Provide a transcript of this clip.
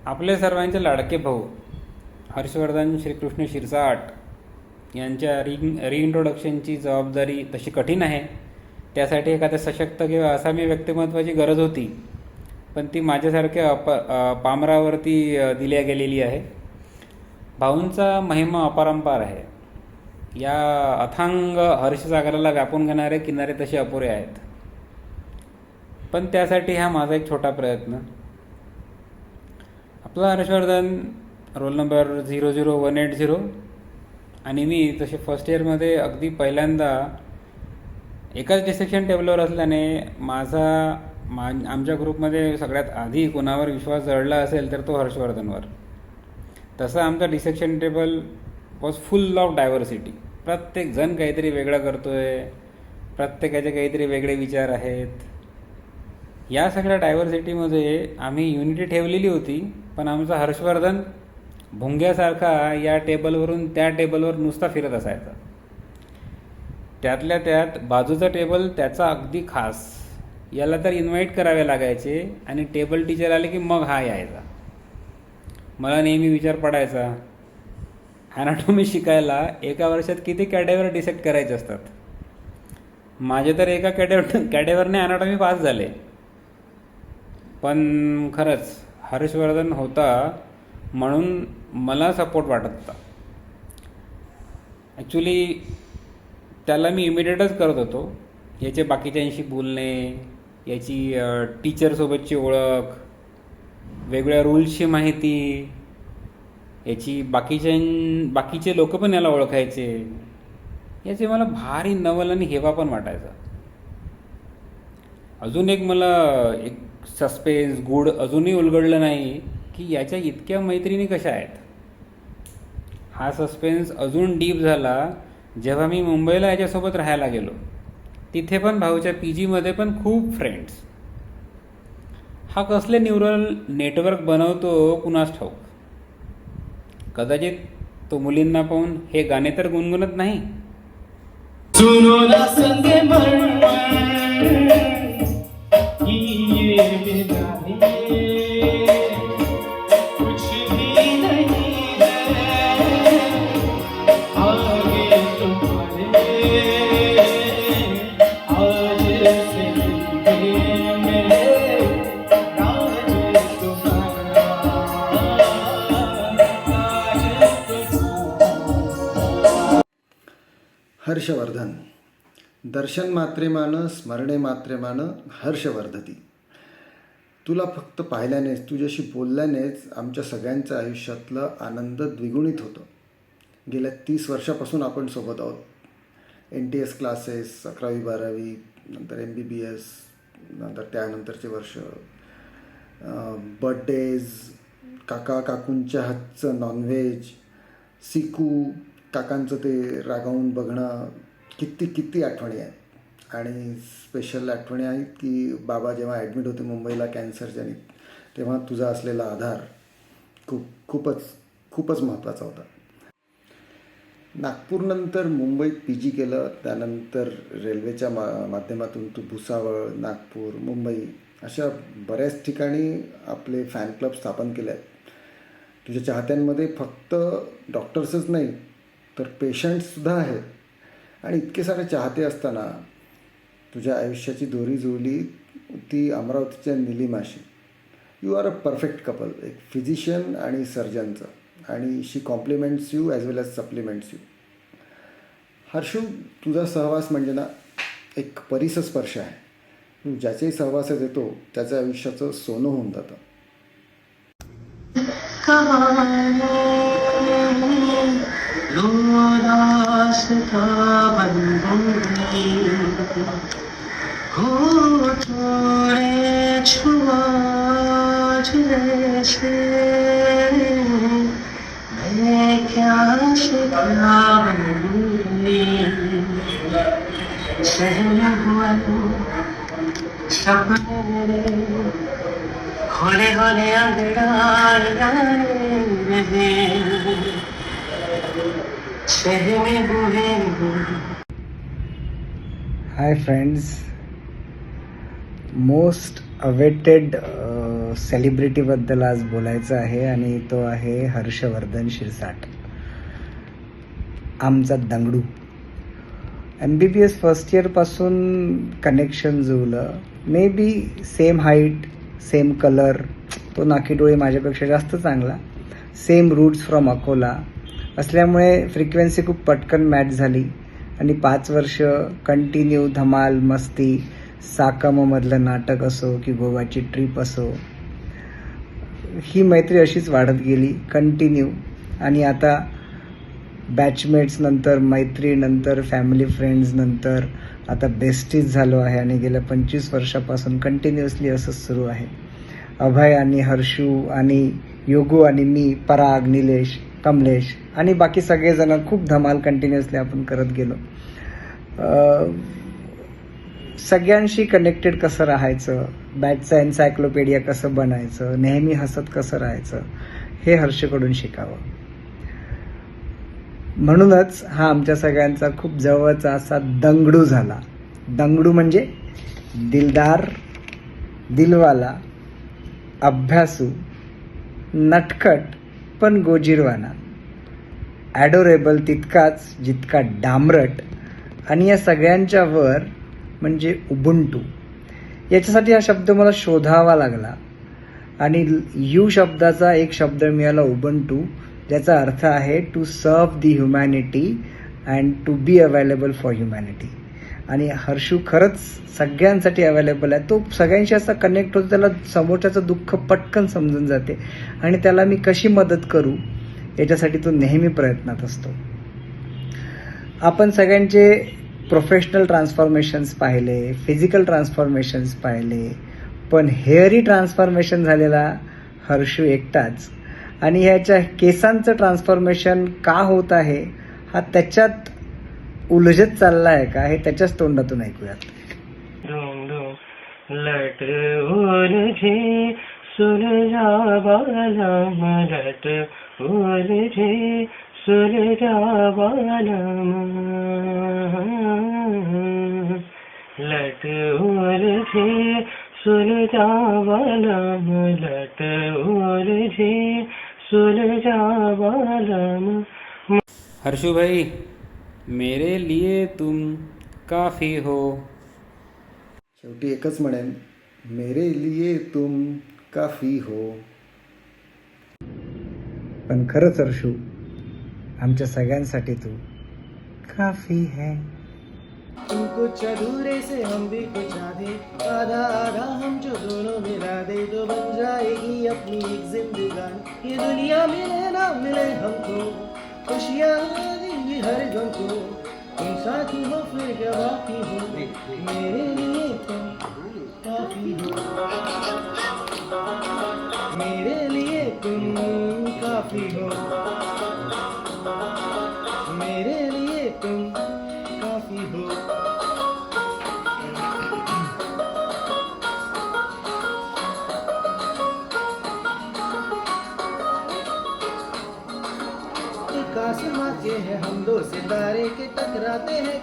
आपले सर्वांचे लाडके भाऊ हर्षवर्धन श्रीकृष्ण शिरसाट यांच्या रिइंट्रोडक्शनची जबाबदारी तशी कठीण आहे. त्यासाठी एखाद्या सशक्त किंवा असामी व्यक्तिमत्वाची गरज होती, पण ती माझ्यासारख्या पामरावरती दिल्या गेलेली आहे. भाऊंचा महिमा अपरंपार आहे. या अथांग हर्षसागराला व्यापून घेणारे किनारे तसे अपुरे आहेत. पण त्यासाठी हा माझा एक छोटा प्रयत्न. आपला हर्षवर्धन रोल नंबर 00180 आणि मी तसे फर्स्ट इयरमध्ये अगदी पहिल्यांदा एकाच डिसेक्शन टेबलवर असल्याने आमच्या ग्रुपमध्ये सगळ्यात आधी कोणावर विश्वास जडला असेल तर तो हर्षवर्धनवर. तसं आमचा dissection table was full of diversity. प्रत्येकजण काहीतरी वेगळं करतो आहे, प्रत्येकाचे काहीतरी वेगळे विचार आहेत. या सगळ्या डायव्हर्सिटीमध्ये आम्ही युनिटी ठेवलेली होती, पण आमचा हर्षवर्धन भुंग्यासारखा या टेबलवरून त्या टेबलवर नुसता फिरत असायचा. त्यातल्या त्यात बाजूचा टेबल त्याचा अगदी खास. याला तर इन्व्हाइट करावे लागायचे आणि टेबल टीचर आले की मग हा यायचा. मला नेहमी विचार पडायचा, ॲनाटॉमी शिकायला एका वर्षात किती कॅडेवर डिसेक्ट करायचे असतात. माझे तर एका कॅडेवरने ॲनाटॉमी पास झाले. पण खरंच हर्षवर्धन होता म्हणून मला सपोर्ट वाटत होता. ॲक्च्युली त्याला मी इमिडिएटच करत होतो. याचे बाकीच्यांशी बोलणे, याची टीचरसोबतची ओळख, वेगवेगळ्या रूल्सची माहिती, याची बाकीचे लोक पण याला ओळखायचे, याचे मला भारी नवल आणि हेवा पण वाटायचा. अजून एक मला एक सस्पेन्स गूढ अजूनही उलगडलं नाही की याच्या इतक्या मैत्रिणी कशा आहेत. हा सस्पेन्स अजून डीप झाला जेव्हा मी मुंबईला याच्यासोबत राहायला गेलो. तिथे पण भाऊच्या PGमध्ये पण खूप फ्रेंड्स. हा कसले न्यूरल नेटवर्क बनवतो कुणास ठाऊक. कदाचित तो मुलींना पाहून हे गाणे तर गुणगुणत नाही. हर्षवर्धन दर्शन मात्रेमान स्मरणे मात्रेमान हर्षवर्धती. तुला फक्त पाहिल्यानेच, तुझ्याशी बोलल्यानेच आमच्या सगळ्यांच्या आयुष्यातलं आनंद द्विगुणित होतं. गेल्या 30 वर्षापासून आपण सोबत आहोत. NTS क्लासेस, 11वी 12वी, नंतर MBBS, नंतर त्यानंतरचे वर्ष, बर्थडेज, काका काकूंच्या हातचं नॉनव्हेज, सिकू काकांचं ते रागावून बघणं, किती आठवणी आहेत. आणि स्पेशल आठवणी आहेत की बाबा जेव्हा ॲडमिट होते मुंबईला कॅन्सरच्यानी, तेव्हा तुझा असलेला आधार खूपच महत्त्वाचा होता. नागपूरनंतर मुंबईत PG केलं. त्यानंतर रेल्वेच्या माध्यमातून तू भुसावळ, नागपूर, मुंबई अशा बऱ्याच ठिकाणी आपले फॅन क्लब स्थापन केले आहेत. तुझ्या चाहत्यांमध्ये फक्त डॉक्टर्सच नाही तर पेशंट्ससुद्धा आहेत. आणि इतके सारे चाहते असताना तुझ्या आयुष्याची दोरी जुळली ती अमरावतीच्या निलिमाशी. You are a perfect couple, एक फिजिशियन आणि सर्जनचं. आणि she compliments you as well as supplements you. Harshu, तुझा सहवास म्हणजे ना एक परिसस्पर्श आहे. तू ज्याच्याही सहवासात येतो त्याच्या आयुष्याचं सोनं होऊन जातं. होले होले हाय फ्रेंड्स, मोस्ट अवेटेड सेलिब्रिटीबद्दल आज बोलायचं आहे आणि तो आहे हर्षवर्धन शिरसाट, आमचा दंगडू. MBBS फर्स्ट इयरपासून कनेक्शन जुळलं. May be same height, same colour, तो नाकी डोळे माझ्यापेक्षा जास्त चांगला, सेम रूट्स फ्रॉम अकोला असल्यामुळे फ्रिक्वेन्सी खूप पटकन मॅच झाली आणि 5 वर्ष कंटिन्यू धमाल मस्ती, साकममधलं नाटक असो की गोव्याची ट्रिप असो, ही मैत्री अशीच वाढत गेली कंटिन्यू. आणि आता बॅचमेट्स नंतर, मैत्रीनंतर, फॅमिली फ्रेंड्स नंतर आता बेस्टीज झालो आहे आणि गेल्या 25 वर्षापासून कंटिन्युअसली असंच सुरू आहे. अभय आणि हर्षू आणि योगू आणि मी, पराग, निलेश, कमलेश आणि बाकी सगळेजण खूप धमाल कंटिन्युअसली आपण करत गेलो. सगळ्यांशी कनेक्टेड कसं राहायचं, बॅचचं एन्सायक्लोपीडिया कसं बनायचं, नेहमी हसत कसं राहायचं, हे हर्षकडून शिकावं. म्हणूनच हा आमच्या सगळ्यांचा खूप जवळचा असा दंगडू झाला. दंगडू म्हणजे दिलदार, दिलवाला, अभ्यासू, नटखट पण गोजीरवाना, ॲडोरेबल तितकाच जितका डांबरट, आणि या सगळ्यांच्या वर म्हणजे उबुंटू. याच्यासाठी हा शब्द मला शोधावा लागला आणि यू शब्दाचा एक शब्द मिळाला, उबुंटू, ज्याचा अर्थ आहे to serve the humanity and to be available for humanity. आणि हर्षू खरंच सगळ्यांसाठी अवेलेबल आहे. तो सगळ्यांशी असा कनेक्ट होतो, त्याला समोरच्याचं दुःख पटकन समजून जाते आणि त्याला मी कशी मदत करू याच्यासाठी तो नेहमी प्रयत्नात असतो. आपण सगळ्यांचे प्रोफेशनल ट्रान्सफॉर्मेशन्स पाहिले, फिजिकल ट्रान्सफॉर्मेशन्स पाहिले, पण हेअरी ट्रान्सफॉर्मेशन झालेला हर्षू एकटाच. आणि ह्याच्या केसांचं ट्रान्सफॉर्मेशन का होत आहे हा त्याच्यात उलझत चालला आहे का, हे त्याच्याच तोंडातून ऐकूयात. लट उलझे सुलझा बालम, लट उलझे सुलझा बालम, लट उलझे सुलझा बालम, लट उलझे सुलझा बालम. हर्षू भाई, मेरे लिए तुम काफ़ी हो. शेवटी एकच म्हणेन, मेरे लिए तुम काफी हो. पण खरंच हर्षू, आमच्या सगळ्यांसाठी तू काफी है. तुम कुछ अधूरे से हम भी कुछ आधे, आधा आधा हम जो दोनों मिला दे तो बन जाएगी अपनी एक जिंदगानी. ये दुनिया मिले ना मिले हमको, खुशियाँ देंगी हर गम को. तुम साथी हो फिर क्या बाकी हो, मेरे लिए तुम काफी हो. मेरे लिए तुम काफी हो. मेरे लिए तुम काफी हो. एक आसमां के हैं हम दो सितारे के टकराते हैं.